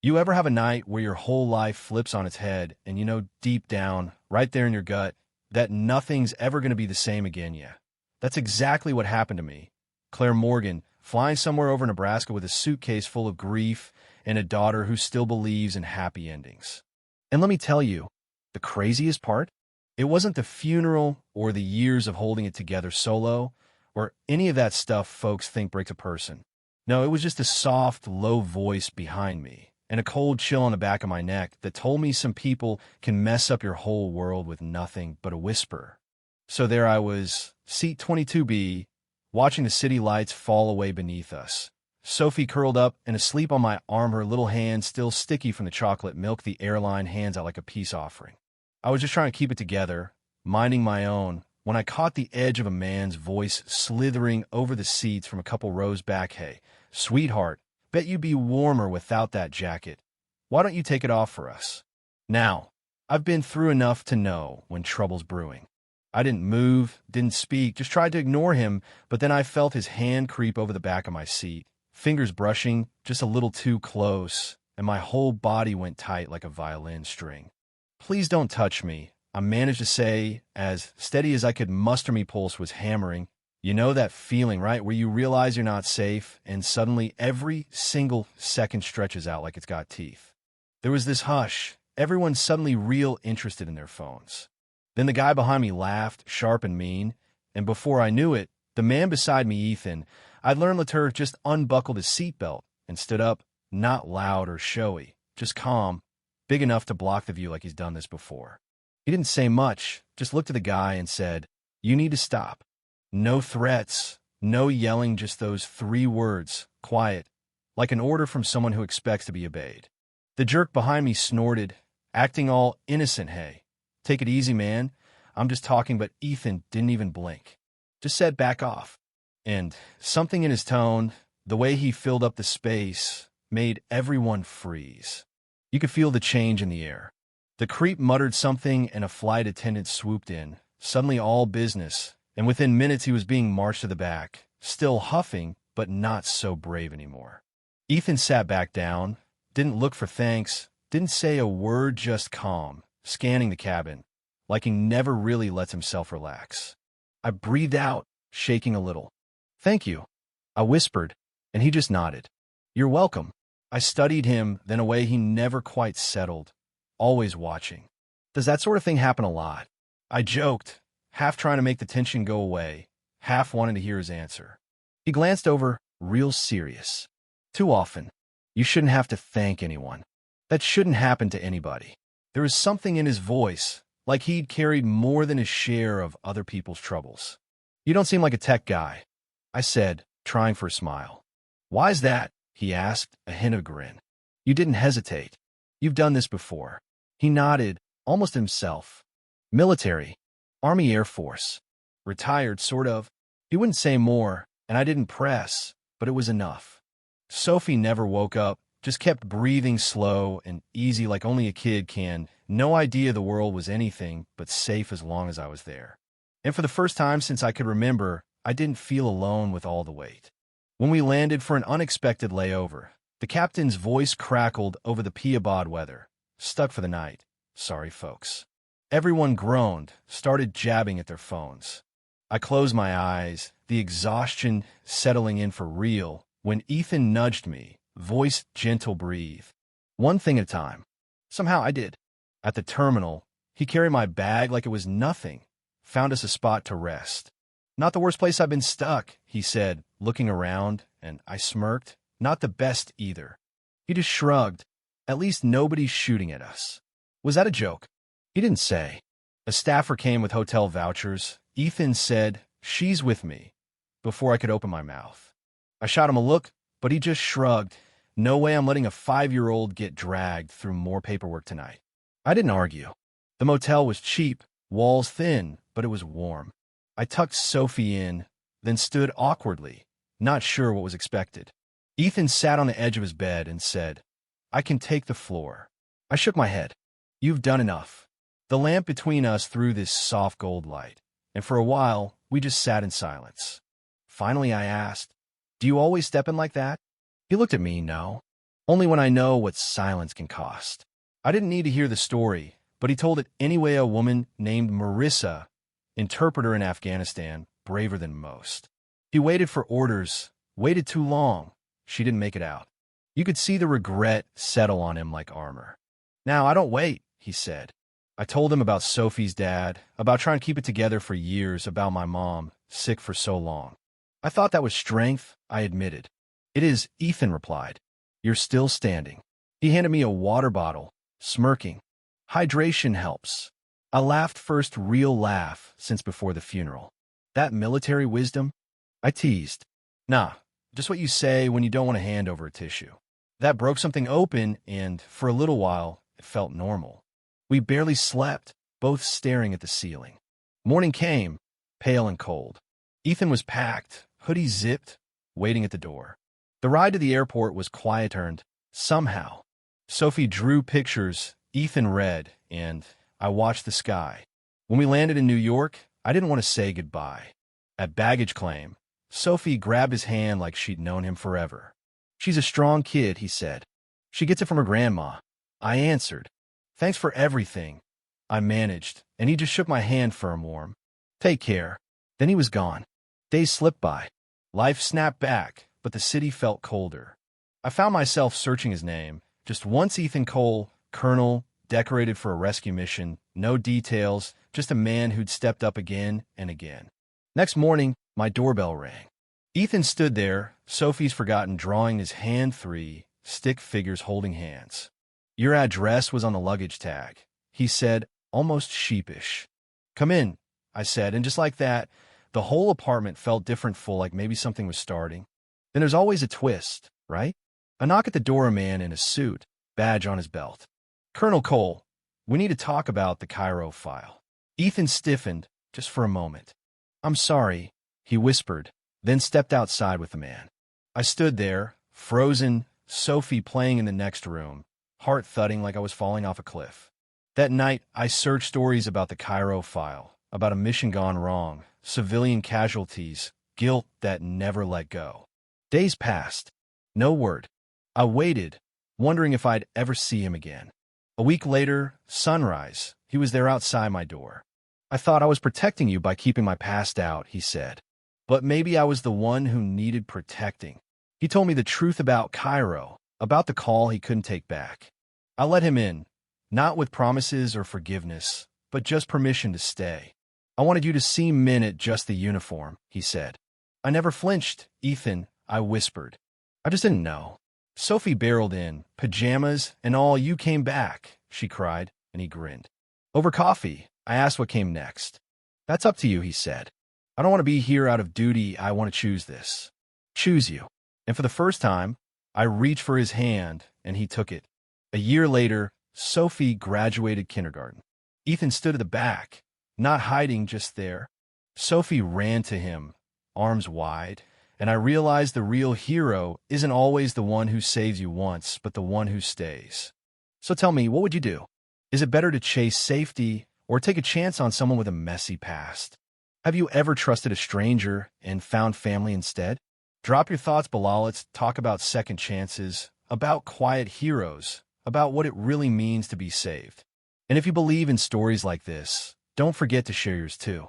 You ever have a night where your whole life flips on its head and you know deep down, right there in your gut, that nothing's ever going to be the same again? Yeah. That's exactly what happened to me. Claire Morgan, flying somewhere over Nebraska with a suitcase full of grief and a daughter who still believes in happy endings. And let me tell you, the craziest part? It wasn't the funeral or the years of holding it together solo or any of that stuff folks think breaks a person. No, it was just a soft, low voice behind me and a cold chill on the back of my neck that told me some people can mess up your whole world with nothing but a whisper. So there I was, seat 22B, watching the city lights fall away beneath us. Sophie curled up and asleep on my arm, her little hand still sticky from the chocolate milk the airline hands out like a peace offering. I was just trying to keep it together, minding my own, when I caught the edge of a man's voice slithering over the seats from a couple rows back. Hey, sweetheart, bet you'd be warmer without that jacket. Why don't you take it off for us? Now, I've been through enough to know when trouble's brewing. I didn't move, didn't speak, just tried to ignore him, but then I felt his hand creep over the back of my seat, fingers brushing just a little too close, and my whole body went tight like a violin string. Please don't touch me, I managed to say, as steady as I could muster. Me pulse was hammering. You know that feeling, right, where you realize you're not safe, and suddenly every single second stretches out like it's got teeth. There was this hush, everyone suddenly real interested in their phones. Then the guy behind me laughed, sharp and mean, and before I knew it, the man beside me, Ethan, I'd learned Latour just unbuckled his seatbelt and stood up, not loud or showy, just calm, big enough to block the view like he's done this before. He didn't say much, just looked at the guy and said, "You need to stop." No threats, no yelling, just those 3 words, quiet, like an order from someone who expects to be obeyed. The jerk behind me snorted, acting all innocent. Hey, take it easy, man. I'm just talking, but Ethan didn't even blink. Just said, "Back off." And something in his tone, the way he filled up the space, made everyone freeze. You could feel the change in the air. The creep muttered something and a flight attendant swooped in, suddenly all business, and within minutes he was being marched to the back, still huffing, but not so brave anymore. Ethan sat back down, didn't look for thanks, didn't say a word, just calm, scanning the cabin, like he never really lets himself relax. I breathed out, shaking a little. "Thank you," I whispered, and he just nodded. "You're welcome." I studied him, then a way he never quite settled, always watching. "Does that sort of thing happen a lot?" I joked, half trying to make the tension go away, half wanting to hear his answer. He glanced over, real serious. "Too often. You shouldn't have to thank anyone. That shouldn't happen to anybody." There was something in his voice, like he'd carried more than his share of other people's troubles. "You don't seem like a tech guy," I said, trying for a smile. "Why's that?" he asked, a hint of grin. "You didn't hesitate. You've done this before." He nodded, almost himself. "Military. Army Air Force. Retired, sort of." He wouldn't say more, and I didn't press, but it was enough. Sophie never woke up, just kept breathing slow and easy like only a kid can. No idea the world was anything but safe as long as I was there. And for the first time since I could remember, I didn't feel alone with all the weight. When we landed for an unexpected layover, the captain's voice crackled over the Peabod weather. "Stuck for the night. Sorry, folks." Everyone groaned, started jabbing at their phones. I closed my eyes, the exhaustion settling in for real, when Ethan nudged me, voice gentle, "Breathe. One thing at a time." Somehow I did. At the terminal, he carried my bag like it was nothing, found us a spot to rest. "Not the worst place I've been stuck," he said, looking around, and I smirked. "Not the best either." He just shrugged. "At least nobody's shooting at us." Was that a joke? He didn't say. A staffer came with hotel vouchers. Ethan said, "She's with me," before I could open my mouth. I shot him a look, but he just shrugged. No way I'm letting a 5-year-old get dragged through more paperwork tonight. I didn't argue. The motel was cheap, walls thin, but it was warm. I tucked Sophie in, then stood awkwardly, not sure what was expected. Ethan sat on the edge of his bed and said, "I can take the floor." I shook my head. "You've done enough." The lamp between us threw this soft gold light, and for a while, we just sat in silence. Finally, I asked, "Do you always step in like that?" He looked at me, "No. Only when I know what silence can cost. I didn't need to hear the story, but he told it anyway. A woman named Marissa, interpreter in Afghanistan, braver than most. He waited for orders, waited too long. She didn't make it out. You could see the regret settle on him like armor. Now, I don't wait, he said. I told him about Sophie's dad, about trying to keep it together for years, about my mom, sick for so long. I thought that was strength, I admitted. It is, Ethan replied. You're still standing. He handed me a water bottle, smirking. Hydration helps. I laughed, first real laugh since before the funeral. That military wisdom? I teased. Nah, just what you say when you don't want to hand over a tissue. That broke something open, and for a little while, it felt normal. We barely slept, both staring at the ceiling. Morning came, pale and cold. Ethan was packed, hoodie zipped, waiting at the door. The ride to the airport was quiet earned, somehow. Sophie drew pictures, Ethan read, and I watched the sky. When we landed in New York, I didn't want to say goodbye. At baggage claim, Sophie grabbed his hand like she'd known him forever. She's a strong kid, he said. She gets it from her grandma. I answered. Thanks for everything. I managed, and he just shook my hand firm warm. Take care. Then he was gone. Days slipped by. Life snapped back, but the city felt colder. I found myself searching his name. Just once Ethan Cole, colonel, decorated for a rescue mission, no details, just a man who'd stepped up again and again. Next morning, my doorbell rang. Ethan stood there, Sophie's forgotten drawing his hand, 3 stick figures holding hands. Your address was on the luggage tag, he said, almost sheepish. Come in, I said, and just like that, the whole apartment felt different, full, like maybe something was starting. Then there's always a twist, right? A knock at the door, a man in a suit, badge on his belt. Colonel Cole, we need to talk about the Cairo file. Ethan stiffened, just for a moment. I'm sorry, he whispered, then stepped outside with the man. I stood there, frozen, Sophie playing in the next room, heart thudding like I was falling off a cliff. That night, I searched stories about the Cairo file, about a mission gone wrong, civilian casualties, guilt that never let go. Days passed. No word. I waited, wondering if I'd ever see him again. A week later, sunrise, he was there outside my door. I thought I was protecting you by keeping my past out, he said. But maybe I was the one who needed protecting. He told me the truth about Cairo, about the call he couldn't take back. I let him in, not with promises or forgiveness, but just permission to stay. I wanted you to see men at just the uniform, he said. I never flinched, Ethan, I whispered. I just didn't know. Sophie barreled in, pajamas and all. You came back, she cried, and he grinned. Over coffee, I asked what came next. That's up to you, he said. I don't want to be here out of duty. I want to choose this. Choose you. And for the first time, I reached for his hand, and he took it. A year later, Sophie graduated kindergarten. Ethan stood at the back, not hiding, just there. Sophie ran to him, arms wide, and I realized the real hero isn't always the one who saves you once, but the one who stays. So tell me, what would you do? Is it better to chase safety or take a chance on someone with a messy past? Have you ever trusted a stranger and found family instead? Drop your thoughts below. Let's talk about second chances, about quiet heroes, about what it really means to be saved. And if you believe in stories like this, don't forget to share yours too.